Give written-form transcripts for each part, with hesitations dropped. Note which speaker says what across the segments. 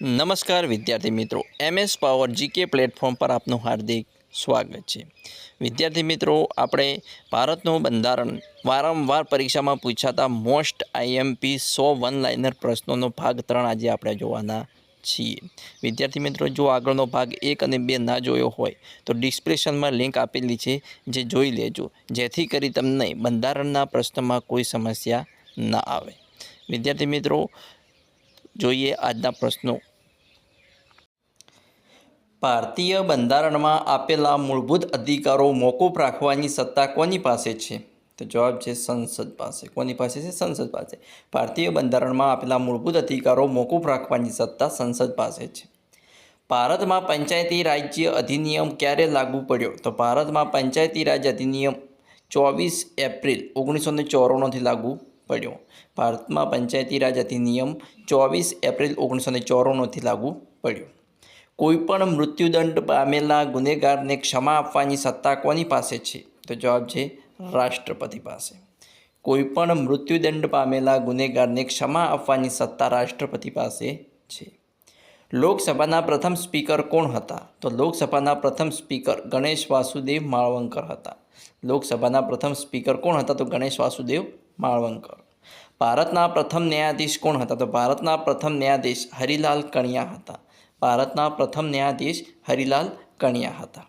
Speaker 1: નમસ્કાર વિદ્યાર્થી મિત્રો, MS પાવર GK પ્લેટફોર્મ પર આપનું હાર્દિક સ્વાગત છે। વિદ્યાર્થી મિત્રો, આપણે ભારતનું બંધારણ વારંવાર પરીક્ષામાં પૂછાતા મોસ્ટ IMP 100 વન લાઇનર પ્રશ્નોનો ભાગ 3 આજે આપણે જોવાના છીએ। વિદ્યાર્થી મિત્રો, જો આગળનો ભાગ 1 અને 2 ના જોયો હોય તો ડિસ્ક્રિપ્શનમાં લિંક આપેલી છે, જે જોઈ લેજો, જેથી કરી તમને બંધારણના પ્રશ્નમાં કોઈ સમસ્યા ન આવે। વિદ્યાર્થી મિત્રો, જોઈએ આજના પ્રશ્નો। ભારતીય બંધારણમાં આપેલા મૂળભૂત અધિકારો મોકૂફ રાખવાની સત્તા કોની પાસે છે? તો જવાબ છે સંસદ પાસે। કોની પાસે છે? સંસદ પાસે। ભારતીય બંધારણમાં આપેલા મૂળભૂત અધિકારો મોકૂફ રાખવાની સત્તા સંસદ પાસે છે। ભારતમાં પંચાયતી રાજ્ય અધિનિયમ ક્યારે લાગુ પડ્યો? તો ભારતમાં પંચાયતી રાજ અધિનિયમ 24 એપ્રિલ 1994થી લાગુ પડ્યો। ભારતમાં પંચાયતી રાજ અધિનિયમ 24 એપ્રિલ 1994થી લાગુ પડ્યો। કોઈપણ મૃત્યુદંડ પામેલા ગુનેગારને ક્ષમા આપવાની સત્તા કોની પાસે છે? તો જવાબ છે રાષ્ટ્રપતિ પાસે। કોઈપણ મૃત્યુદંડ પામેલા ગુનેગારને ક્ષમા આપવાની સત્તા રાષ્ટ્રપતિ પાસે છે। લોકસભાના પ્રથમ સ્પીકર કોણ હતા? તો લોકસભાના પ્રથમ સ્પીકર ગણેશ વાસુદેવ માળવંકર હતા। લોકસભાના પ્રથમ સ્પીકર કોણ હતા? તો ગણેશ વાસુદેવ માળવંકર। ભારતના પ્રથમ ન્યાયાધીશ કોણ હતા? તો ભારતના પ્રથમ ન્યાયાધીશ હરિલાલ કણિયા હતા। ભારતના પ્રથમ ન્યાયાધીશ હરિલાલ કણિયા હતા।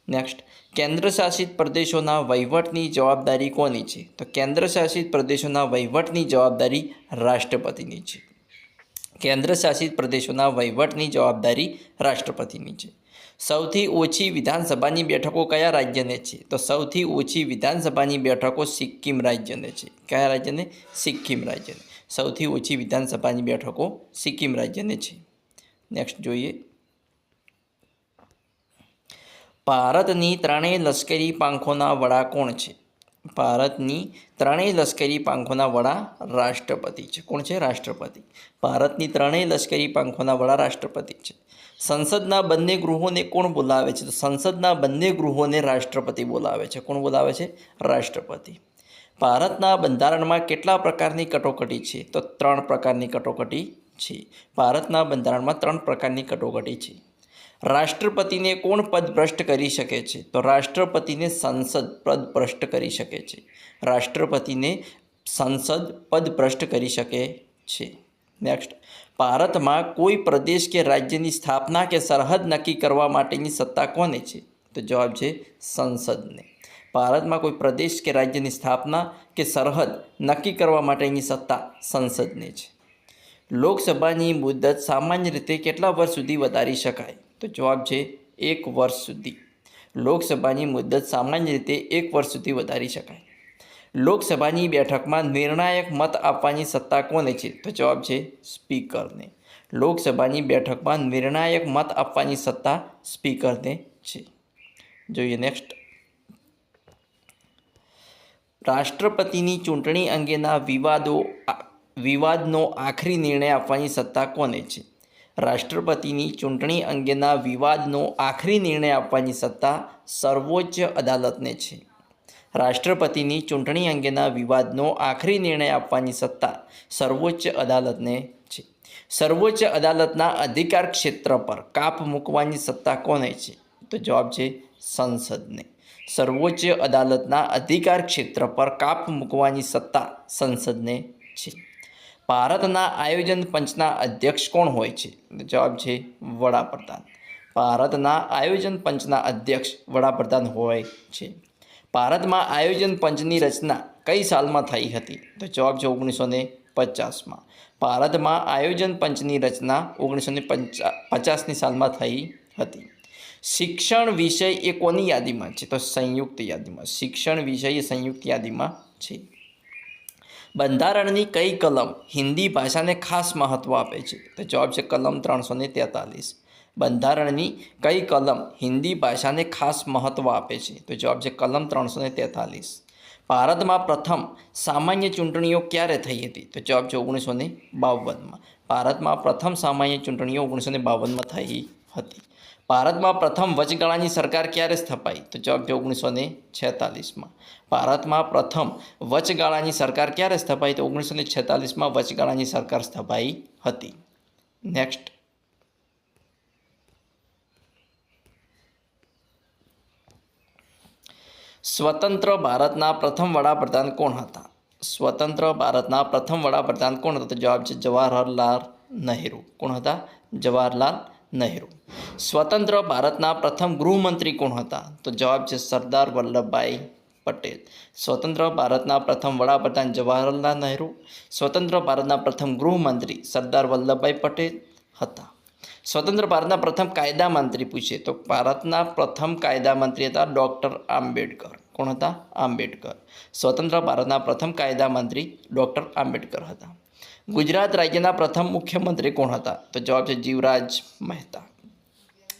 Speaker 1: નેક્સ્ટ, કેન્દ્રશાસિત પ્રદેશોના વહીવટની જવાબદારી કોની છે? તો કેન્દ્રશાસિત પ્રદેશોના વહીવટની જવાબદારી રાષ્ટ્રપતિની છે। કેન્દ્રશાસિત પ્રદેશોના વહીવટની જવાબદારી રાષ્ટ્રપતિની છે। સૌથી ઓછી વિધાનસભાની બેઠકો કયા રાજ્યને છે? તો સૌથી ઓછી વિધાનસભાની બેઠકો સિક્કિમ રાજ્યને છે। કયા રાજ્યને? સિક્કિમ રાજ્યને। સૌથી ઓછી વિધાનસભાની બેઠકો સિક્કિમ રાજ્યને છે। નેક્સ્ટ જોઈએ, ભારતની ત્રણેય લશ્કરી પાંખોના વડા કોણ છે? ભારતની ત્રણેય લશ્કરી પાંખોના વડા રાષ્ટ્રપતિ છે। કોણ છે? રાષ્ટ્રપતિ। ભારતની ત્રણેય લશ્કરી પાંખોના વડા રાષ્ટ્રપતિ છે। સંસદના બંને ગૃહોને કોણ બોલાવે છે? તો સંસદના બંને ગૃહોને રાષ્ટ્રપતિ બોલાવે છે। કોણ બોલાવે છે? રાષ્ટ્રપતિ। ભારતના બંધારણમાં કેટલા પ્રકારની કટોકટી છે? તો 3 પ્રકારની કટોકટી છે। ભારતના બંધારણમાં 3 પ્રકારની કટોકટી છે। રાષ્ટ્રપતિને કોણ પદ ભ્રષ્ટ કરી શકે છે? તો રાષ્ટ્રપતિને સંસદ પદ ભ્રષ્ટ કરી શકે છે। રાષ્ટ્રપતિને સંસદ પદ ભ્રષ્ટ કરી શકે છે। નેક્સ્ટ, ભારતમાં કોઈ પ્રદેશ કે રાજ્યની સ્થાપના કે સરહદ નક્કી કરવા માટેની સત્તા કોને છે? તો જવાબ છે સંસદને। ભારતમાં કોઈ પ્રદેશ કે રાજ્યની સ્થાપના કે સરહદ નક્કી કરવા માટેની સત્તા સંસદને છે। લોકસભાની મુદત સામાન્ય રીતે કેટલા વર્ષ સુધી વધારી શકાય? તો જવાબ છે 1 વર્ષ સુધી। લોકસભાની મુદત સામાન્ય રીતે 1 વર્ષ સુધી વધારી શકાય। લોકસભાની બેઠકમાં નિર્ણાયક મત આપવાની સત્તા કોને છે? તો જવાબ છે સ્પીકરને। લોકસભાની બેઠકમાં નિર્ણાયક મત આપવાની સત્તા સ્પીકરને છે। જોઈએ નેક્સ્ટ, રાષ્ટ્રપતિની ચૂંટણી અંગેના વિવાદનો આખરી નિર્ણય આપવાની સત્તા કોને છે? રાષ્ટ્રપતિની ચૂંટણી અંગેના વિવાદનો આખરી નિર્ણય આપવાની સત્તા સર્વોચ્ચ અદાલતને છે। રાષ્ટ્રપતિની ચૂંટણી અંગેના વિવાદનો આખરી નિર્ણય આપવાની સત્તા સર્વોચ્ચ અદાલતને છે। સર્વોચ્ચ અદાલતના અધિકાર ક્ષેત્ર પર કાપ મૂકવાની સત્તા કોને છે? તો જવાબ છે સંસદને। સર્વોચ્ચ અદાલતના અધિકાર ક્ષેત્ર પર કાપ મૂકવાની સત્તા સંસદને છે। ભારતના આયોજન પંચના અધ્યક્ષ કોણ હોય છે? જવાબ છે વડાપ્રધાન। ભારતના આયોજન પંચના અધ્યક્ષ વડાપ્રધાન હોય છે। ભારતમાં આયોજન પંચની રચના કઈ સાલમાં થઈ હતી? તો જવાબ છે 1950માં। ભારતમાં આયોજન પંચની રચના 1950ની સાલમાં થઈ હતી। શિક્ષણ વિષય એ કોની યાદીમાં છે? તો સંયુક્ત યાદીમાં। શિક્ષણ વિષય એ સંયુક્ત યાદીમાં છે। બંધારણની કઈ કલમ હિન્દી ભાષાને ખાસ મહત્ત્વ આપે છે? તો જવાબ છે કલમ 343। બંધારણની કઈ કલમ હિન્દી ભાષાને ખાસ મહત્ત્વ આપે છે? તો જવાબ છે કલમ 343। ભારતમાં પ્રથમ સામાન્ય ચૂંટણીઓ ક્યારે થઈ હતી? તો જવાબ છે 1952માં। ભારતમાં પ્રથમ સામાન્ય ચૂંટણીઓ 1952માં થઈ હતી। ભારતમાં પ્રથમ વચગાળાની સરકાર ક્યારે સ્થપાઈ? તો જવાબ છે 1946માં। ભારતમાં પ્રથમ વચગાળાની સરકાર ક્યારે સ્થપાઈ? તો 1946માં વચગાળાની સરકાર સ્થપાઈ હતી। નેક્સ્ટ, સ્વતંત્ર ભારતના પ્રથમ વડાપ્રધાન કોણ હતા? સ્વતંત્ર ભારતના પ્રથમ વડાપ્રધાન કોણ હતા? તો જવાબ છે જવાહરલાલ નહેરુ. કોણ હતા? જવાહરલાલ નહેરુ. સ્વતંત્ર ભારતના પ્રથમ ગૃહમંત્રી કોણ હતા? તો જવાબ છે સરદાર વલ્લભભાઈ પટેલ. સ્વતંત્ર ભારતના પ્રથમ વડાપ્રધાન જવાહરલાલ નહેરુ. સ્વતંત્ર ભારતના પ્રથમ ગૃહમંત્રી સરદાર વલ્લભભાઈ પટેલ હતા. સ્વતંત્ર ભારતના પ્રથમ કાયદા મંત્રી પૂછે તો ભારતના પ્રથમ કાયદા મંત્રી હતા ડૉક્ટર આંબેડકર. કોણ હતા? આંબેડકર. સ્વતંત્ર ભારતના પ્રથમ કાયદા મંત્રી ડૉક્ટર આંબેડકર હતા. ગુજરાત રાજ્યના પ્રથમ મુખ્યમંત્રી કોણ હતા? તો જવાબ છે જીવરાજ મહેતા.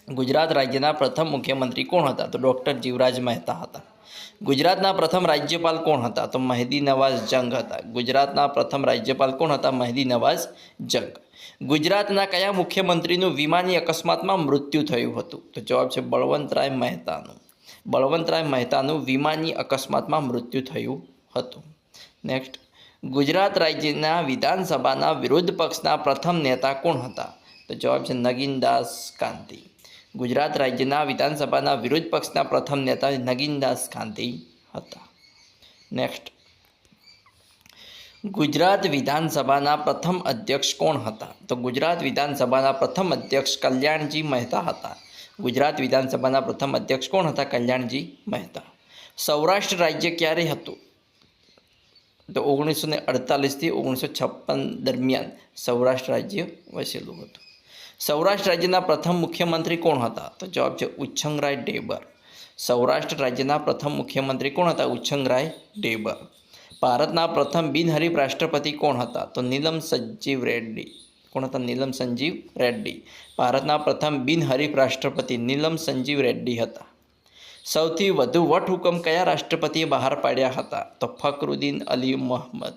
Speaker 1: ગુજરાત રાજ્યના પ્રથમ મુખ્યમંત્રી કોણ હતા? તો ડૉક્ટર જીવરાજ મહેતા હતા. ગુજરાતના પ્રથમ રાજ્યપાલ કોણ હતા? તો મહેદી નવાઝ જંગ હતા. ગુજરાતના પ્રથમ રાજ્યપાલ કોણ હતા? મહેદી નવાઝ જંગ. ગુજરાતના કયા મુખ્યમંત્રીનું વિમાની અકસ્માતમાં મૃત્યુ થયું હતું? તો જવાબ છે બળવંતરાય મહેતાનું. બળવંતરાય મહેતાનું વિમાની અકસ્માતમાં મૃત્યુ થયું હતું. નેક્સ્ટ, ગુજરાત રાજ્યના વિધાનસભાના વિરોધ પક્ષના પ્રથમ નેતા કોણ હતા? તો જવાબ છે નગીનદાસ કાંતિ. ગુજરાત રાજ્યના વિધાનસભાના વિરોધ પક્ષના પ્રથમ નેતા નગીનદાસ કાંતિ હતા. નેક્સ્ટ, ગુજરાત વિધાનસભાના પ્રથમ અધ્યક્ષ કોણ હતા? તો ગુજરાત વિધાનસભાના પ્રથમ અધ્યક્ષ કલ્યાણજી મહેતા હતા. ગુજરાત વિધાનસભાના પ્રથમ અધ્યક્ષ કોણ હતા? કલ્યાણજી મહેતા. સૌરાષ્ટ્ર રાજ્ય ક્યારે હતું? તો 1948થી 1956 દરમિયાન સૌરાષ્ટ્ર રાજ્ય વસેલું હતું. સૌરાષ્ટ્ર રાજ્યના પ્રથમ મુખ્યમંત્રી કોણ હતા? તો જવાબ છે ઉચ્છંગરાય ઢેબર. સૌરાષ્ટ્ર રાજ્યના પ્રથમ મુખ્યમંત્રી કોણ હતા? ઉચ્છંગરાય ઢેબર. ભારતના પ્રથમ બિનહરીફ રાષ્ટ્રપતિ કોણ હતા? તો નીલમ સંજીવ રેડ્ડી. કોણ હતા? નીલમ સંજીવ રેડ્ડી. ભારતના પ્રથમ બિનહરીફ રાષ્ટ્રપતિ નીલમ સંજીવ રેડ્ડી હતા. સૌથી વધુ વટહુકમ કયા રાષ્ટ્રપતિએ બહાર પાડ્યા હતા? તો ફખરુદ્દીન અલી મોહમ્મદ.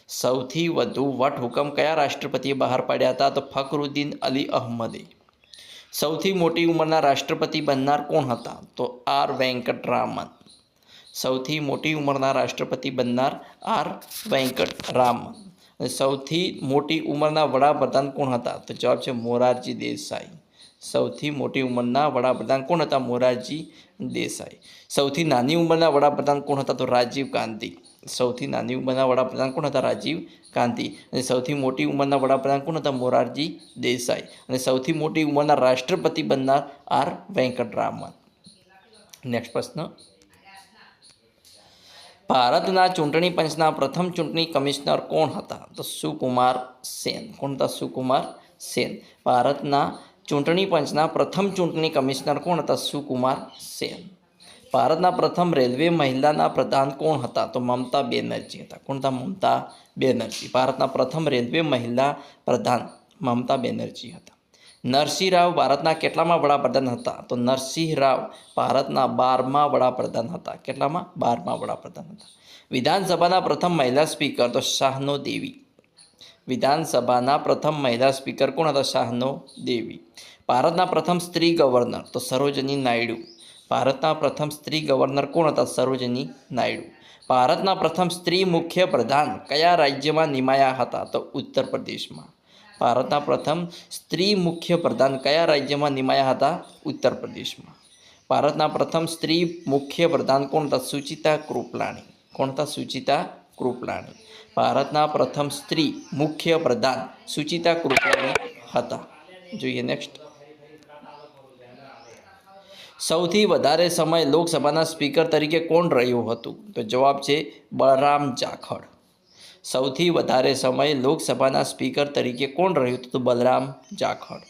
Speaker 1: સૌથી વધુ વટહુકમ કયા રાષ્ટ્રપતિએ બહાર પાડ્યા હતા? તો ફખરુદ્દીન અલી અહમદે. સૌથી મોટી ઉંમરના રાષ્ટ્રપતિ બનનાર કોણ હતા? તો આર વેંકટરામન. સૌથી મોટી ઉંમરના રાષ્ટ્રપતિ બનનાર આર વેંકટરામન. અને સૌથી મોટી ઉંમરના વડાપ્રધાન કોણ હતા? તો જવાબ છે મોરારજી દેસાઈ. સૌથી મોટી ઉંમરના વડાપ્રધાન કોણ હતા? મોરારજી દેસાઈ. સૌથી નાની ઉંમરના વડાપ્રધાન કોણ હતા? તો રાજીવ ગાંધી. સૌથી નાની ઉંમરના વડાપ્રધાન કોણ હતા? રાજીવ ગાંધી. અને સૌથી મોટી ઉંમરના વડાપ્રધાન કોણ હતા? મોરારજી દેસાઈ. અને સૌથી મોટી ઉંમરના રાષ્ટ્રપતિ બનનાર આર વેંકટરામન. નેક્સ્ટ પ્રશ્ન, ભારતના ચૂંટણી પંચના પ્રથમ ચૂંટણી કમિશનર કોણ હતા? તો સુકુમાર સેન. કોણ હતા? સુકુમાર સેન. ભારતના ચૂંટણી પંચના પ્રથમ ચૂંટણી કમિશનર કોણ હતા? સુકુમાર સેન. ભારતના પ્રથમ રેલવે મહિલાના પ્રધાન કોણ હતા? તો મમતા બેનર્જી હતા. કોણ હતા? મમતા બેનર્જી. ભારતના પ્રથમ રેલવે મહિલા પ્રધાન મમતા બેનર્જી હતા. નરસિંહ રાવ ભારતના કેટલામાં વડાપ્રધાન હતા? તો નરસિંહ રાવ ભારતના 12મા વડાપ્રધાન હતા. કેટલામાં? 12મા વડાપ્રધાન હતા. વિધાનસભાના પ્રથમ મહિલા સ્પીકર તો શાહનો દેવી. વિધાનસભાના પ્રથમ મહિલા સ્પીકર કોણ હતા? શાહનો દેવી. ભારતના પ્રથમ સ્ત્રી ગવર્નર તો સરોજની નાયડુ. ભારતના પ્રથમ સ્ત્રી ગવર્નર કોણ હતા? સરોજની નાયડુ. ભારતના પ્રથમ સ્ત્રી મુખ્ય પ્રધાન કયા રાજ્યમાં નિમાયા હતા? તો ઉત્તર પ્રદેશમાં. ભારતના પ્રથમ સ્ત્રી મુખ્ય પ્રધાન કયા રાજ્યમાં નિમાયા હતા? ઉત્તર પ્રદેશમાં. ભારતના પ્રથમ સ્ત્રી મુખ્ય પ્રધાન કોણ હતા? સુચિતા કૃપલાણી. કોણ હતા? સુચિતા કૃપલાણી. ભારતના પ્રથમ સ્ત્રી મુખ્ય પ્રધાન સુચિતા કૃપલાણી હતા. જોઈએ નેક્સ્ટ, સૌથી વધારે સમય લોકસભાના સ્પીકર તરીકે કોણ રહ્યું હતું? તો જવાબ છે બલરામ જાખડ. સૌથી વધારે સમય લોકસભાના સ્પીકર તરીકે કોણ રહ્યું હતું? તો બલરામ જાખડ.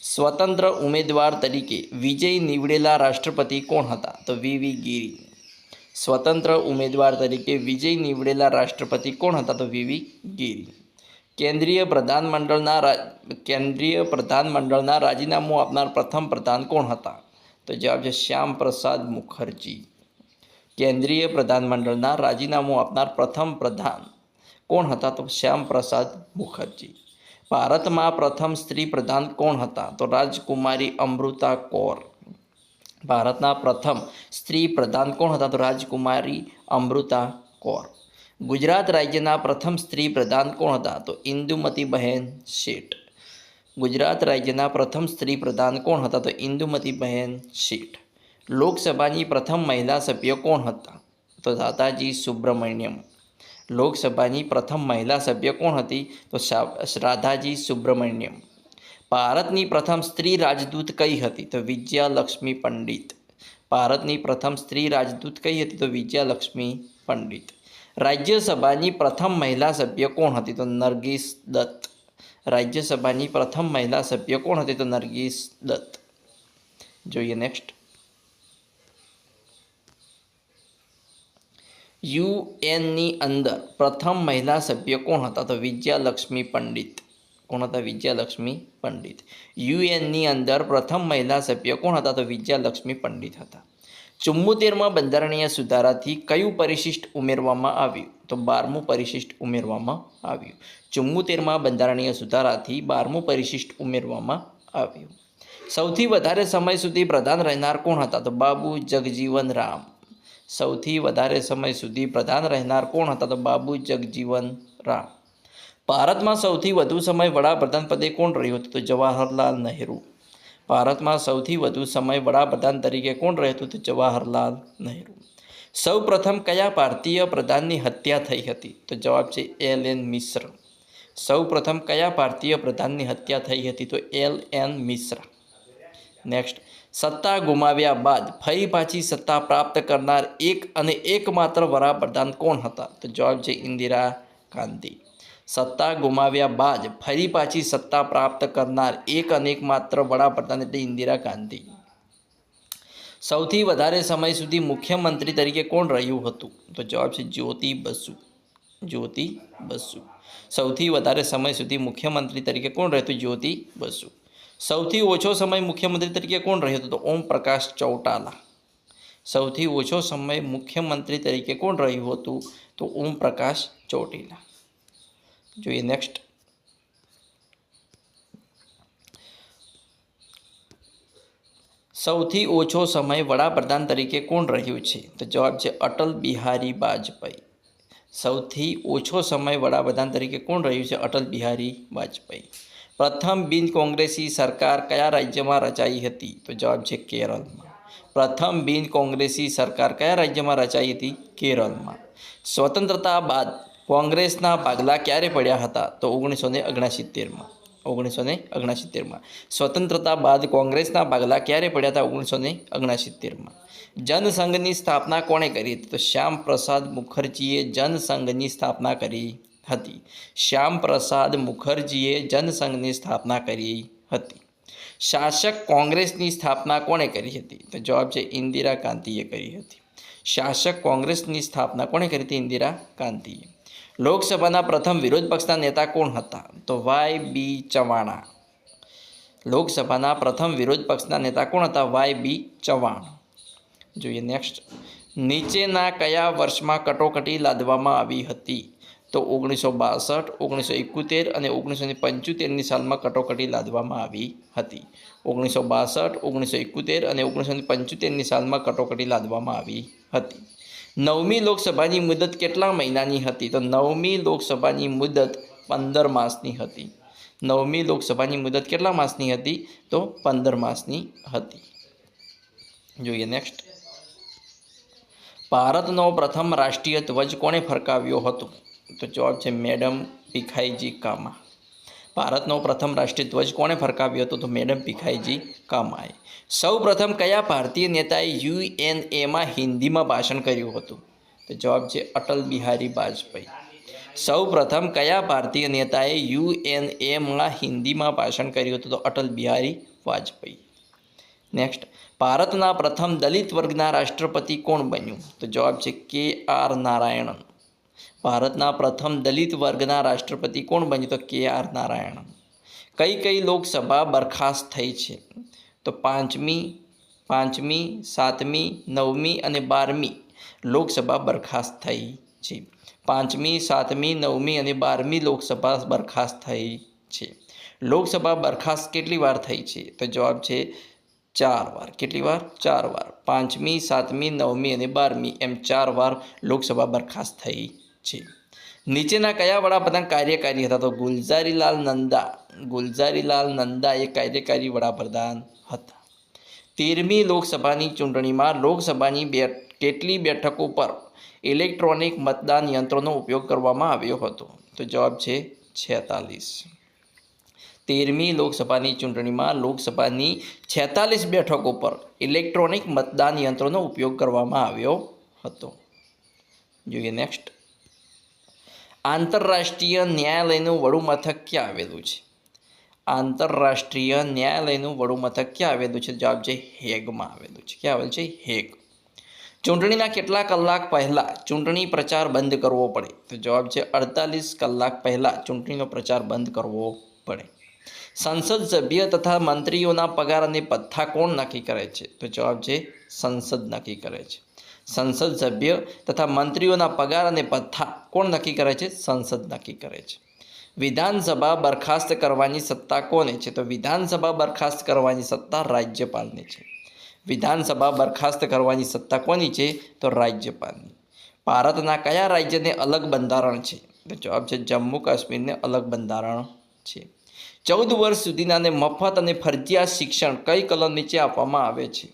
Speaker 1: સ્વતંત્ર ઉમેદવાર તરીકે વિજય નીવડેલા રાષ્ટ્રપતિ કોણ હતા? તો વી.વી. ગિરી. સ્વતંત્ર ઉમેદવાર તરીકે વિજય નીવડેલા રાષ્ટ્રપતિ કોણ હતા? તો વી.વી. ગિરી. કેન્દ્રીય પ્રધાનમંડળના રાજીનામું આપનાર પ્રથમ પ્રધાન કોણ હતા? તો જવાબ છે શ્યામ પ્રસાદ મુખર્જી. કેન્દ્રીય પ્રધાનમંડળના રાજીનામું આપનાર પ્રથમ પ્રધાન કોણ હતા? તો શ્યામ પ્રસાદ મુખર્જી. ભારતમાં પ્રથમ સ્ત્રી પ્રધાન કોણ હતા? તો રાજકુમારી અમૃતા કૌર. ભારતના પ્રથમ સ્ત્રી પ્રધાન કોણ હતા? તો રાજકુમારી અમૃતા કૌર. ગુજરાત રાજ્યના પ્રથમ સ્ત્રી પ્રધાન કોણ હતા? તો ઇન્દુમતીબહેન શેઠ. ગુજરાત રાજ્યના પ્રથમ સ્ત્રી પ્રધાન કોણ હતા? તો ઇન્દુમતીબહેન શેઠ. લોકસભાની પ્રથમ મહિલા સભ્ય કોણ હતા? તો રાધાજી સુબ્રમણ્યમ. લોકસભાની પ્રથમ મહિલા સભ્ય કોણ હતી? તો રાધાજી સુબ્રમણ્યમ. ભારતની પ્રથમ સ્ત્રી રાજદૂત કઈ હતી? તો વિજયાલક્ષ્મી પંડિત. ભારતની પ્રથમ સ્ત્રી રાજદૂત કઈ હતી? તો વિજયાલક્ષ્મી પંડિત. રાજ્યસભાની પ્રથમ મહિલા સભ્ય કોણ હતી? તો નરગિસ દત્ત. રાજ્યસભાની પ્રથમ મહિલા સભ્ય કોણ હતી? તો નરગિસ દત્ત. જોઈએ નેક્સ્ટ. યુએનની અંદર પ્રથમ મહિલા સભ્ય કોણ હતા? તો વિજયાલક્ષ્મી પંડિત. કોણ હતા? વિજયાલક્ષ્મી પંડિત. યુએનની અંદર પ્રથમ મહિલા સભ્ય કોણ હતા? તો વિજયાલક્ષ્મી પંડિત હતા. 74માં બંધારણીય સુધારાથી કયું પરિશિષ્ટ ઉમેરવામાં આવ્યું? તો 12મું પરિશિષ્ટ ઉમેરવામાં આવ્યું. 74માં બંધારણીય સુધારાથી 12મું પરિશિષ્ટ ઉમેરવામાં આવ્યું. સૌથી વધારે સમય સુધી પ્રધાન રહેનાર કોણ હતા? તો બાબુ જગજીવન રામ. સૌથી વધારે સમય સુધી પ્રધાન રહેનાર કોણ હતા? તો બાબુ જગજીવન રામ. ભારતમાં સૌથી વધુ સમય વડાપ્રધાન પદે કોણ રહ્યું હતું? તો જવાહરલાલ નહેરુ. ભારતમાં સૌથી વધુ સમય વડાપ્રધાન તરીકે કોણ રહ્યું હતું? તો જવાહરલાલ નહેરુ. સૌ પ્રથમ કયા ભારતીય પ્રધાનની હત્યા થઈ હતી? તો જવાબ છે એલ.એન. મિશ્ર. સૌ પ્રથમ કયા ભારતીય પ્રધાનની હત્યા થઈ હતી? તો એલ.એન. મિશ્ર. નેક્સ્ટ. સત્તા ગુમાવ્યા બાદ ફરી પાછી સત્તા પ્રાપ્ત કરનાર એક અને એકમાત્ર વડાપ્રધાન કોણ હતા? તો જવાબ છે ઇન્દિરા ગાંધી. સત્તા ગુમાવ્યા બાદ ફરી પાછી સત્તા પ્રાપ્ત કરનાર એક અને એકમાત્ર વડાપ્રધાન એટલે ઇન્દિરા ગાંધી. સૌથી વધારે સમય સુધી મુખ્યમંત્રી તરીકે કોણ રહ્યું હતું? તો જવાબ છે જ્યોતિ બસુ. જ્યોતિ બસુ. સૌથી વધારે સમય સુધી મુખ્યમંત્રી તરીકે કોણ રહ્યું હતું? જ્યોતિ બસુ. સૌથી ઓછો સમય મુખ્યમંત્રી તરીકે કોણ રહ્યો હતો? તો ઓમ પ્રકાશ ચૌટાલા. સૌથી ઓછો સમય મુખ્યમંત્રી તરીકે કોણ રહ્યું હતું? તો ઓમ પ્રકાશ ચૌટાલા. જોઈએ નેક્સ્ટ. સૌથી ઓછો સમય વડાપ્રધાન તરીકે કોણ રહ્યું છે? તો જવાબ છે અટલ બિહારી વાજપેયી. સૌથી ઓછો સમય વડાપ્રધાન તરીકે કોણ રહ્યું છે? અટલ બિહારી વાજપેયી. પ્રથમ બિન કોંગ્રેસી સરકાર કયા રાજ્યમાં રચાઈ હતી? તો જવાબ છે કેરળમાં. પ્રથમ બિન કોંગ્રેસી સરકાર કયા રાજ્યમાં રચાઈ હતી? કેરળમાં. સ્વતંત્રતા બાદ કોંગ્રેસના ભાગલા ક્યારે પડ્યા હતા? તો 1969માં. 1969માં. સ્વતંત્રતા બાદ કોંગ્રેસના ભાગલા ક્યારે પડ્યા હતા? 1969માં. જનસંઘની સ્થાપના કોણે કરી હતી? તો શ્યામ પ્રસાદ મુખર્જીએ જનસંઘની સ્થાપના કરી હતી. શ્યામ પ્રસાદ મુખર્જીએ જનસંઘની સ્થાપના કરી હતી. શાસક કોંગ્રેસની સ્થાપના કોણે કરી હતી? તો જવાબ છે ઇન્દિરા ગાંધીએ કરી હતી. શાસક કોંગ્રેસની સ્થાપના કોણે કરી હતી? ઇન્દિરા ગાંધીએ. લોકસભાના પ્રથમ વિરોધ પક્ષના નેતા કોણ હતા? તો વાય.બી. ચવાણા. લોકસભાના પ્રથમ વિરોધ પક્ષના નેતા કોણ હતા? વાય.બી. ચવાણ. જોઈએ નેક્સ્ટ. નીચેના કયા વર્ષમાં કટોકટી લાદવામાં આવી હતી? તો 1962, 1971 અને 1975ની સાલમાં કટોકટી લાદવામાં આવી હતી. 1962, 1971 અને 1975ની સાલમાં કટોકટી લાદવામાં આવી હતી. 9મી લોકસભાની મુદત કેટલા મહિનાની હતી? તો 9મી લોકસભાની મુદત 15 માસની હતી. 9મી લોકસભાની મુદત કેટલા માસની હતી? તો 15 માસની હતી. જોઈએ નેક્સ્ટ. ભારતનો પ્રથમ રાષ્ટ્રીય ધ્વજ કોણે ફરકાવ્યો હતો? તો જવાબ છે મેડમ ભીખાઈજી કામા. ભારતનો પ્રથમ રાષ્ટ્રીય ધ્વજ કોણે ફરકાવ્યો હતો? તો મેડમ ભીખાઈજી કામાએ. સૌ પ્રથમ કયા ભારતીય નેતાએ યુએનએમાં હિન્દીમાં ભાષણ કર્યું હતું? તો જવાબ છે અટલ બિહારી વાજપેયી. સૌ પ્રથમ કયા ભારતીય નેતાએ યુએનએમાં હિન્દીમાં ભાષણ કર્યું હતું? તો અટલ બિહારી વાજપેયી. નેક્સ્ટ. ભારતના પ્રથમ દલિત વર્ગના રાષ્ટ્રપતિ કોણ બન્યું? તો જવાબ છે કે.આર. નારાયણન. ભારતના પ્રથમ દલિત વર્ગના રાષ્ટ્રપતિ કોણ બન્યું? તો કે.આર. નારાયણન. કઈ કઈ લોકસભા બરખાસ્ત થઈ છે? તો 5મી, 7મી, 9મી અને 12મી લોકસભા બરખાસ્ત થઈ છે. 5મી, 7મી, 9મી અને 12મી લોકસભા બરખાસ્ત થઈ છે. લોકસભા બરખાસ્ત કેટલી વાર થઈ છે? તો જવાબ છે 4 વાર. કેટલી વાર? 4 વાર. 5મી, 7મી, 9મી અને 12મી એમ 4 વાર લોકસભા બરખાસ્ત થઈ છે. નીચેના કયા વડાપ્રધાન કાર્યકારી હતા? તો ગુલઝારીલાલ નંદા. ગુલઝારીલાલ નંદા એ કાર્યકારી વડાપ્રધાન હતા. 13મી લોકસભાની ચૂંટણીમાં લોકસભાની કેટલી બેઠકો પર ઇલેક્ટ્રોનિક મતદાન યંત્રોનો ઉપયોગ કરવામાં આવ્યો હતો? તો જવાબ છે 46. 13મી લોકસભાની ચૂંટણીમાં લોકસભાની 46 બેઠકો પર ઇલેક્ટ્રોનિક મતદાન યંત્રોનો ઉપયોગ કરવામાં આવ્યો હતો. જોઈએ નેક્સ્ટ. આંતરરાષ્ટ્રીય ન્યાયાલયનું વડું મથક ક્યાં આવેલું છે? આંતરરાષ્ટ્રીય ન્યાયાલયનું વડું મથક ક્યાં આવેલું છે? જવાબ છે હેગમાં આવેલું છે. ક્યાં આવેલું છે? હેગ. ચૂંટણીના કેટલા કલાક પહેલાં ચૂંટણી પ્રચાર બંધ કરવો પડે? તો જવાબ છે 48 કલાક પહેલાં ચૂંટણીનો પ્રચાર બંધ કરવો પડે. સંસદ સભ્ય તથા મંત્રીઓના પગાર અને ભથ્થા કોણ નક્કી કરે છે? તો જવાબ છે સંસદ નક્કી કરે છે. સંસદ સભ્ય તથા મંત્રીઓના પગાર અને ભથ્થા કોણ નક્કી કરે છે? સંસદ નક્કી કરે છે. વિધાનસભા બરખાસ્ત કરવાની સત્તા કોને છે? તો વિધાનસભા બરખાસ્ત કરવાની સત્તા રાજ્યપાલની છે. વિધાનસભા બરખાસ્ત કરવાની સત્તા કોની છે? તો રાજ્યપાલની. ભારતના કયા રાજ્યને અલગ બંધારણ છે? તો જવાબ છે જમ્મુ કાશ્મીરને અલગ બંધારણ છે. 14 વર્ષ સુધીનાને મફત અને ફરજિયાત શિક્ષણ કઈ કલમ નીચે આપવામાં આવે છે?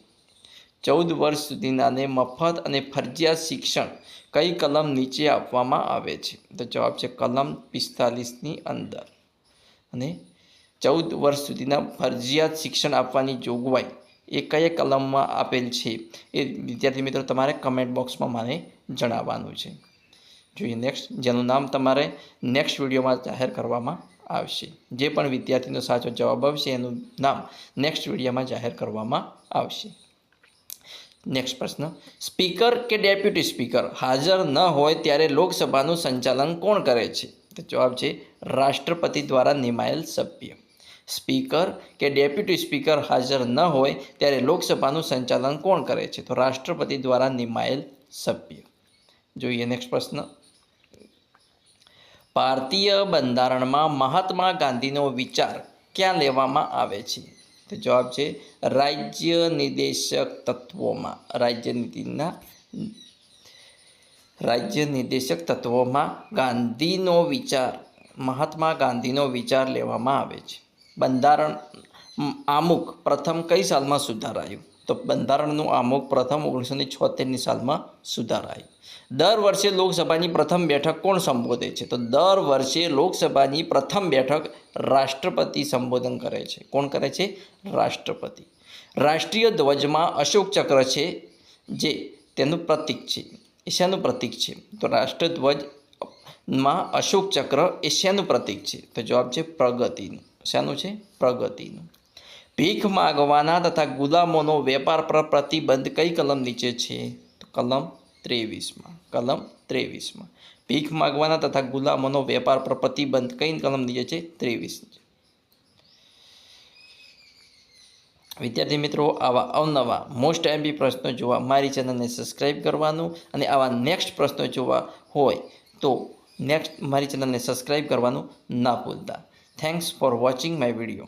Speaker 1: 14 વર્ષ સુધીનાને મફત અને ફરજિયાત શિક્ષણ કઈ કલમ નીચે આપવામાં આવે છે? તો જવાબ છે કલમ 45ની અંદર. અને 14 વર્ષ સુધીના ફરજિયાત શિક્ષણ આપવાની જોગવાઈ એ કઈ કલમમાં આપેલ છે એ વિદ્યાર્થી મિત્રો તમારે કમેન્ટ બોક્સમાં મને જણાવવાનું છે. જોઈએ નેક્સ્ટ, જેનું નામ તમારે નેક્સ્ટ વિડીયોમાં જાહેર કરવામાં આવશે. જે પણ વિદ્યાર્થીનો સાચો જવાબ આવશે એનું નામ નેક્સ્ટ વિડીયોમાં જાહેર કરવામાં આવશે. નેક્સ્ટ પ્રશ્ન. સ્પીકર કે ડેપ્યુટી સ્પીકર હાજર ન હોય ત્યારે લોકસભાનું સંચાલન કોણ કરે છે? તો જવાબ છે રાષ્ટ્રપતિ દ્વારા નિમાયેલ સભ્ય. સ્પીકર કે ડેપ્યુટી સ્પીકર હાજર ન હોય ત્યારે લોકસભાનું સંચાલન કોણ કરે છે? તો રાષ્ટ્રપતિ દ્વારા નિમાયેલ સભ્ય. જોઈએ નેક્સ્ટ પ્રશ્ન. ભારતીય બંધારણમાં મહાત્મા ગાંધીનો વિચાર ક્યાં લેવામાં આવે છે? તો જવાબ છે રાજ્ય નિર્દેશક તત્વોમાં. રાજ્ય નિર્દેશક તત્વોમાં ગાંધીનો વિચાર, મહાત્મા ગાંધીનો વિચાર લેવામાં આવે છે. બંધારણ આમુખ પ્રથમ કઈ સાલમાં સુધારાયું? તો બંધારણનું આમુખ પ્રથમ 1976ની સાલમાં સુધારાયું. દર વર્ષે લોકસભાની પ્રથમ બેઠક કોણ સંબોધે છે? તો દર વર્ષે લોકસભાની પ્રથમ બેઠક રાષ્ટ્રપતિ સંબોધન કરે છે. કોણ કરે છે? રાષ્ટ્રપતિ. રાષ્ટ્રીય ધ્વજમાં અશોક ચક્ર છે જે તેનું પ્રતીક છે. એ શેનું પ્રતીક છે? તો રાષ્ટ્રધ્વજમાં અશોક ચક્ર એ શેનું પ્રતીક છે? તો જવાબ છે પ્રગતિનું. શેનું છે? પ્રગતિનું. ભીખ માગવાના તથા ગુલામોનો વેપાર પર પ્રતિબંધ કઈ કલમ નીચે છે? તો કલમ 23માં. કલમ 23માં. ભીખ માગવાના તથા ગુલામોનો વેપાર પર પ્રતિબંધ કઈ કલમ નીચે છે? 23. વિદ્યાર્થી મિત્રો, આવા અવનવા મોસ્ટ એમપી પ્રશ્નો જોવા મારી ચેનલને સબસ્ક્રાઈબ કરવાનું, અને આવા નેક્સ્ટ પ્રશ્નો જોવા હોય તો મારી ચેનલને સબસ્ક્રાઈબ કરવાનું ના ભૂલતા. Thanks for watching my video.